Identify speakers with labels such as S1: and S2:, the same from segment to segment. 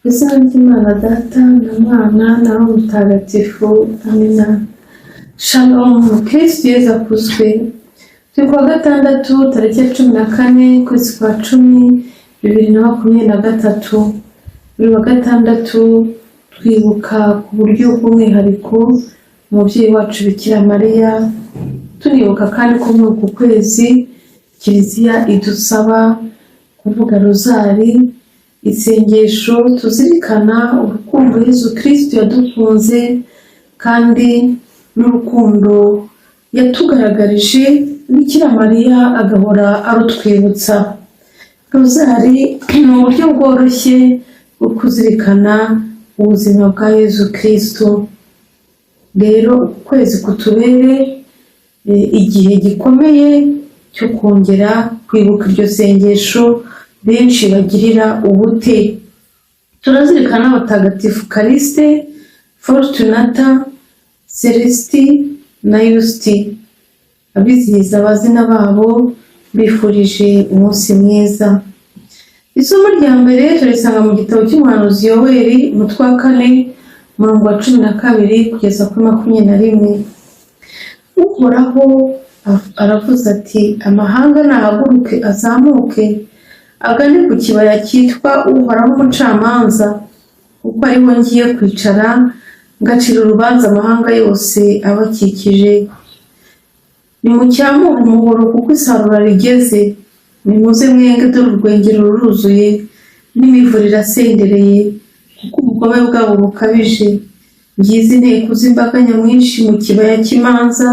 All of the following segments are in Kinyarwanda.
S1: Izina ry'Imana Data na Mwana na Roho Mutagatifu. Amina. Shalom. Kristo Yesu akuzwe. Turi kuwa gatandatu tariki ya 14 kwezi kwa 10 2023. Buri wa gatandatu twibuka ku buryo bw'umwihariko umubyeyi wacu Bikira Mariya. Tunibuka kandi ko muri uku kwezi Kiliziya idusaba kuvuga rozari, isengesho tuzirikana urukundo Yesu Kristo yadukunze kandi n'urukundo yatugaragarije. Bikira Mariya agahora arutwibutsa. Rozari ni uburyo bworoshye bwo kuzirikana ubuzima bwa Yesu Kristo. Rero ukwezi kutubere igihe gikomeye cyo kongera kwibuka iryo sengesho benshi bagirira ubute. Turazirikana abatagatifu Kaliste, Fortunata, Celesti na Yusti. Abizihiza abazina babo bifurije umunsi mwiza. Isomo rya mbere turisanga mu gitabo cy'umuhanuzi Yoweli umutwe wa 4 umurongo wa 12 kugeza kuri 21. Uhoraho aravuze ati, amahanga nahaguruke azamuke agane ku kibaya cyitwa Uhoraho umucamanza, kuko ariho ngiye kwicara ngacira urubanza amahanga yose abakikije. Nimucyamure umuhoro kuko isarura rigeze, nimuze mwenge dore urwengero ruruzuye n'imivure irasendereye, kuko ubugome bwabo bukabije. Ngize inteko z'imbaga nyamwinshi mu kibaya cy'imanza,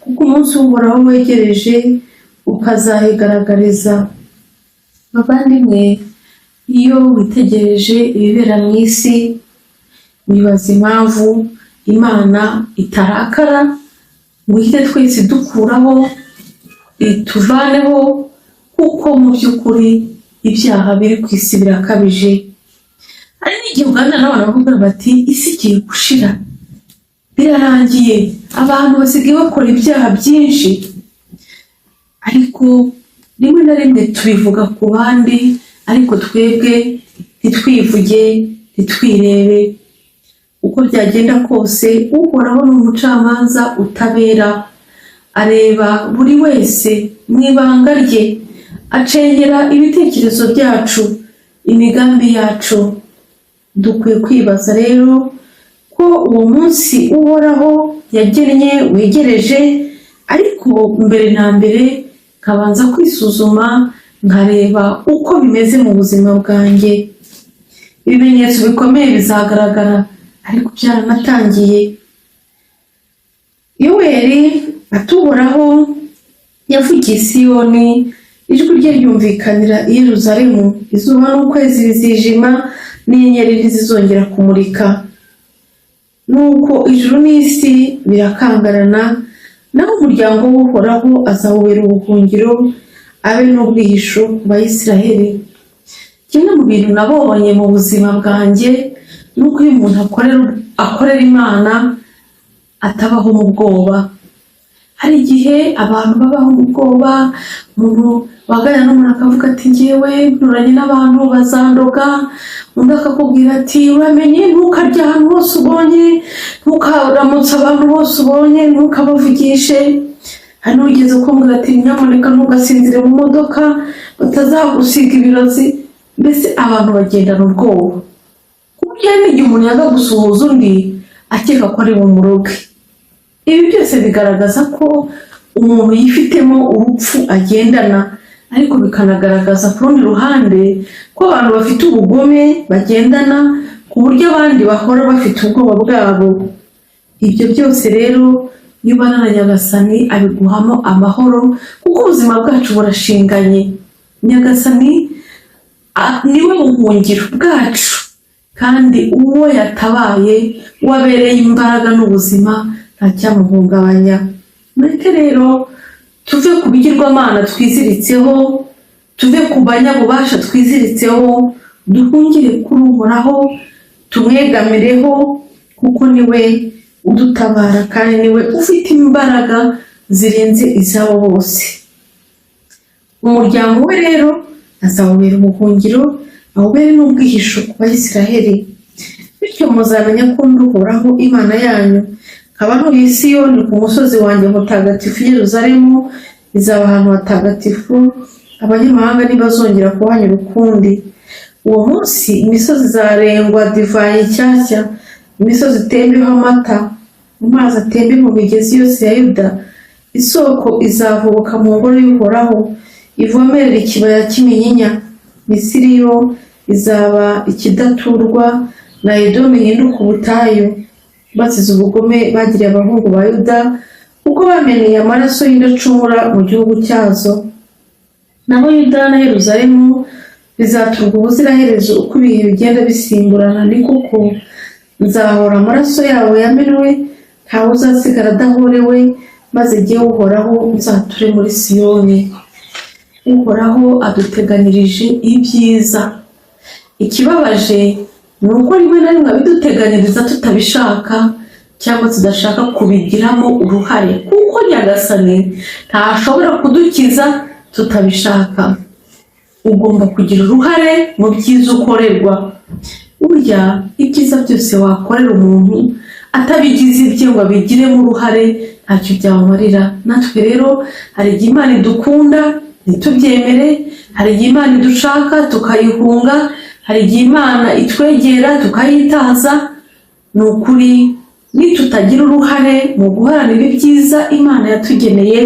S1: kuko umunsi w'Uhoraho wegereje ukazahigaragariza. Bavandimwe, iyo witegereje ibibera mu isi wibaza impamvu Imana itarakara ngo ihite twese dukuraho ituvaneho, kuko mu by'ukuri ibyaha biri ku isi birakabije. Hari n'igihe uganira n'abantu bavuga bati isi igiye gushira, birarangiye, abantu basigaye bakora ibyaha byinshi. Ariko rimwe na rimwe tubivuga ku bandi, ariko twebwe ntitwivuge, ntitwirebe. Uko byagenda kose Uhoraho ni umucamanza utabera, areba buri wese mu ibanga rye, acengera ibitekerezo byacu, imigambi yacu. Dukwiye kwibaza rero ko uwo munsi Uhoraho yagennye wegereje, ariko mbere na mbere nkabanza kwisuzuma nkareba uko bimeze mu buzima bwanjye. Ibimenyetso bikomeye bizagaragara, ariko byaranatangiye. Yoweli atuhoraho yavugiye Siyoni, ijwi rye ryumvikanira i Yerusalemu. Izuba n'ukwezi bizijima, n'inyenyeri ntizizongera kumurika. Nuko ijuru n'isi birakangarana, naho umuryango w'Uhoraho azawubera ubuhungiro, abe n'ubwihisho ku Bayisiraheli. Kimwe mu bintu nabonye mu buzima bwanjye nuko iyo umuntu akorera Imana atabaho mu bwoba. Hari igihe abantu babaho mu bwoba, umuntu waganira n'umuntu akavuga ati ngewe nturanye n'abantu bazandoga, undi akakubwira ati uramenye ntukarya ahantu hose ubonye, ntukaramutse abantu bose ubonye, ntukabavugishe. Hari n'ugeze kumbwira ati nyamuneka ntugasinzire mu modoka batazagusiga ibirozi. Mbese abantu bagendana ubwoba, kuburyo n'igihe umuntu yaza gusuhuza undi akeka ko ari bumuroge. Ibi byose bigaragaza ko umuntu yifitemo urupfu agendana, ariko bikanagaragaza ku rundi ruhande ko abantu bafite ubugome bagendana, ku buryo abandi bahora bafite ubwoba bwabo. Ibyo byose rero iyo ubana na Nyagasani abiguhamo amahoro, kuko ubuzima bwacu burashinganye. Nyagasani niwe buhungiro bwacu, kandi uwo yatabaye wabereye imbaraga n'ubuzima ntacyamuhungabanya. Mureke rero tuve ku bigirwamana twiziritseho, tuve ku banyabubasha twiziritseho, duhungire kuri Uhoraho, tumwegamireho, kuko niwe udutabara kandi niwe ufite imbaraga zirenze izabo bose. Umuryango we rero azawubera ubuhungiro, awubere n'ubwihisho ku Bayisiraheli. Bityo muzamenya ko ndi Uhoraho Imana yanyu, nkaba ntuye i Siyoni ku musozi wanjye mutagatifu. Yeruzalemu izaba ahantu hatagatifu, abanyamahanga ntibazongera kuhanyura ukundi. Uwo munsi imisozi izarengwa divayi nshyashya, imisozi itembeho amata, amazi atembe mu migezi yose ya Yuda. Isoko izavubuka mu ngoro y'Uhoraho, ivomerera ikibaya cy'iminyinya. Misiri yo izaba ikidaturwa, na Edomu ihinduka ubutayu, bazize ubugome bagiriye abahungu ba Yuda, kuko bameneye amaraso y'indacumura mu gihugu cyazo. Naho Yuda na Yeruzalemu bizaturwa ubuziraherezo uko ibihe bigenda bisimburana. Ni koko nzahora amaraso yabo yamenwe, ntawe uzasigara adahorewe, maze jyewe Uhoraho nzature muri Siyoni. Uhoraho aduteganirije ibyiza. Ikibabaje ni uko rimwe na rimwe abiduteganiriza tutabishaka cyangwa tudashaka kubigiramo uruhare, kuko Nyagasani ntashobora kudukiza tutabishaka. Ugomba kugira uruhare mu byiza ukorerwa. Burya ibyiza byose wakorera umuntu atabigize ibye ngo abigiremo uruhare ntacyo byamumarira. Natwe rero hari igihe Imana idukunda ntitubyemere, hari igihe Imana idushaka tukayihunga, hari igihe Imana itwegera tukayitaza. Ni ukuri nitutagira uruhare mu guharanira ibyiza Imana yatugeneye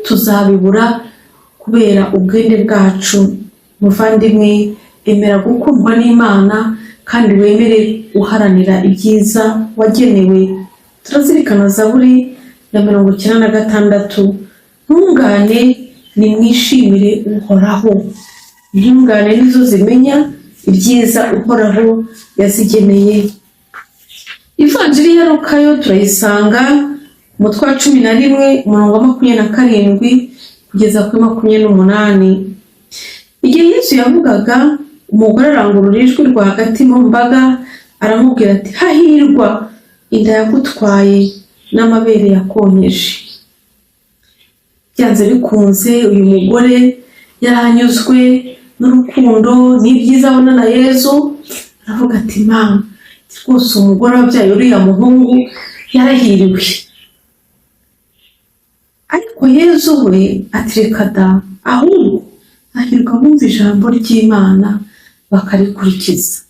S1: tuzabibura kubera ubwende bwacu. Muvandimwe, emera gukundwa n'Imana kandi wemere uharanira ibyiza wagenewe. Turazirikana Zaburi ya 96. Ntungane nimwishimire Uhoraho. Intungane nizo zimenya ibyiza Uhoraho yazigeneye. Ivanjiri ya Luka yo turayisanga umutwe wa 11 umurongo wa 27 kugeza kuri 28. Igihe Yesu yavugaga, umugore arangurura ijwi rwagati mu mbaga aramubwira ati, hahirwa inda yagutwaye n'amabere yakonyeje. Byanze bikunze uyu mugore yaranyuzwe n'urukundo n'ibyiza abona na Yesu, aravuga ati, mama rwose umugore wabyaye uriya muhungu yarahiriwe. Ariko Yesu we atireka da, ahubwo hahirwa bumva ijambo ry'Imana bakarikurikiza.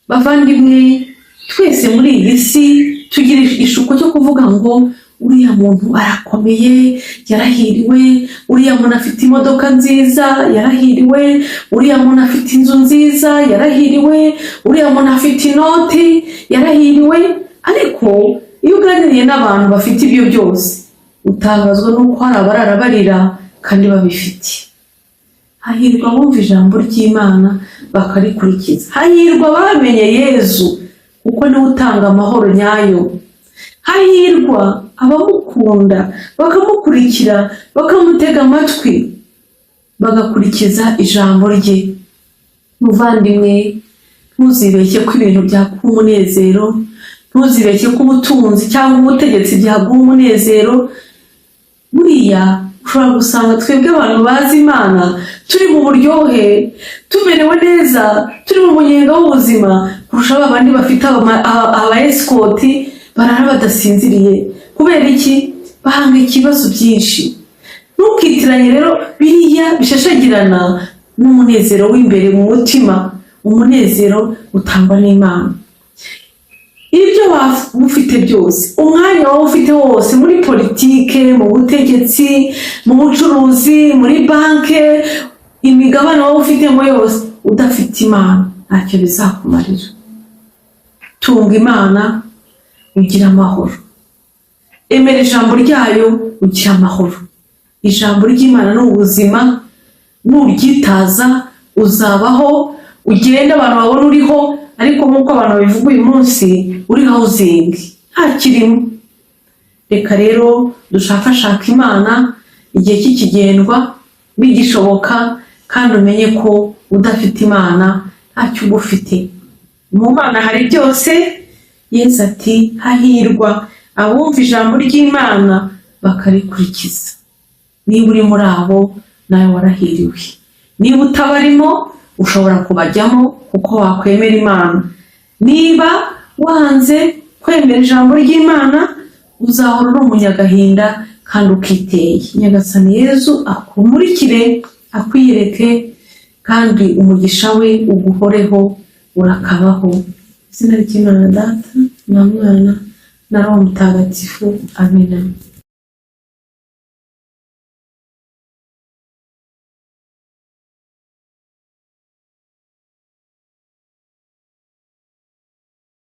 S1: Bavandimwe, twese muri iyi si tugira ishuko cyo kuvuga ngo uriya muntu arakomeye yarahiriwe, uriya muntu afite imodoka nziza yarahiriwe, uriya muntu afite inzu nziza yarahiriwe, uriya muntu afite inoti yarahiriwe. Ariko iyo uganiriye n'abantu bafite ibyo byose utangazwa n'uko hari abarara barira kandi babifite. Hahirwa bumva ijambo ry'Imana bakarikurikiza. Hahirwa bamenye Yesu kuko niwe utanga amahoro nyayo. Hahirwa abamukunda bakamukurikira, bakamutega amatwi, bagakurikiza ijambo rye. Muvandimwe, ntuzibeshye ko ibintu byaguha umunezero, ntuzibeshye ko ubutunzi cyangwa ubutegetsi byaguha umunezero. Buriya ushobora gusanga twebwe abantu bazi Imana turi mu buryohe, tumerewe neza, turi mu munyenga w'ubuzima kurusha abandi bafite aba escort barara badasinziriye. Kubera iki? Bahanga ikibazo byinshi. Ntukitiranye rero biriya bishashagirana n'umunezero w'imbere mu mutima, umunezero utangwa n'Imana. Ibyo ufite byose, umwanya wawe ufite wose, muri politike, mu butegetsi, mu bucuruzi, muri banke, imigabane wawe ufite ngo yose, udafite Imana ntacyo bizakumarira. Tunga Imana ugira amahoro. Emera ijambo ryayo ugira amahoro. Ijambo ry'Imana ni ubuzima, nuryitaza uzabaho, ugenda abantu babona uriho, ariko nk'uko abantu babivuga uyu munsi uri housing nta kirimo. Reka rero dushakashaka Imana igihe cy'ikigendwa bigishoboka, kandi umenye ko udafite Imana ntacyo uba ufite. Mu Mana hari byose. Yesu ati, hahirwa abumva ijambo ry'Imana bakarikurikiza. Niba uri muri abo nawe warahiriwe. Niba utabarimo ushobora kubajyamo kuko wakwemera Imana. Niba wanze kwemera ijambo ry'Imana, uzahora uri umunyagahinda kandi ukiteye. Nyagasani Yezu akumurikire, akwiyereke, kandi umugisha we uguhoreho urakabaho. Izina ry'Imana Data na Mwana na Roho Mutagatifu. Amina.